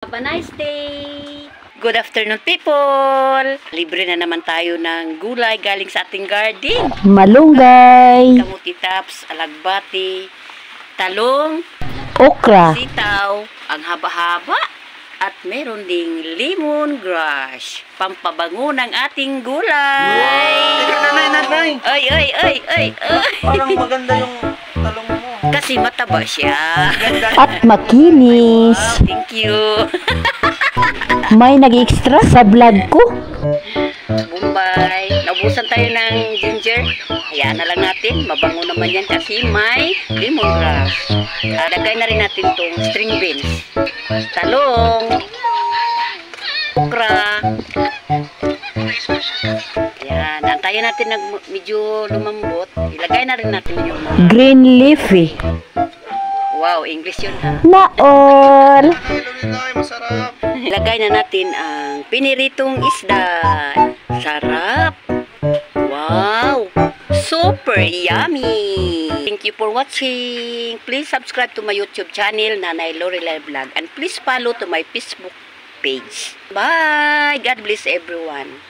Have a nice day! Good afternoon, people! Libre na naman tayo ng gulay galing sa ating garden. Malunggay, Kamuti tops, alagbati, talong, okra, sitaw, ang haba-haba, at meron ding lemongrass. Pampabango ng ating gulay. Tingnan nanay. Ay, ay, ay, ay, ay. Parang maganda yung talong mo. Kasi mataba siya. at makinis. Wow, thank you. May nag-extra sa vlog ko. Bombay. Naubusan tayo ng ginger. Hayaan na lang natin. Mabango naman yan kasi may lemongrass. Lagay na rin natin tong string beans. Talong. Okra. Yan. Antayin natin na medyo lumambot. Ilagay na rin natin yung Green leafy. wow, English yun ha. Naol. Hello ninay, masarap. Ilagay na natin ang piniritong isda. Sarap! Wow! Super yummy! Thank you for watching. Please subscribe to my YouTube channel, Nanay Lorelai Vlog. And please follow to my Facebook page. Bye! God bless everyone.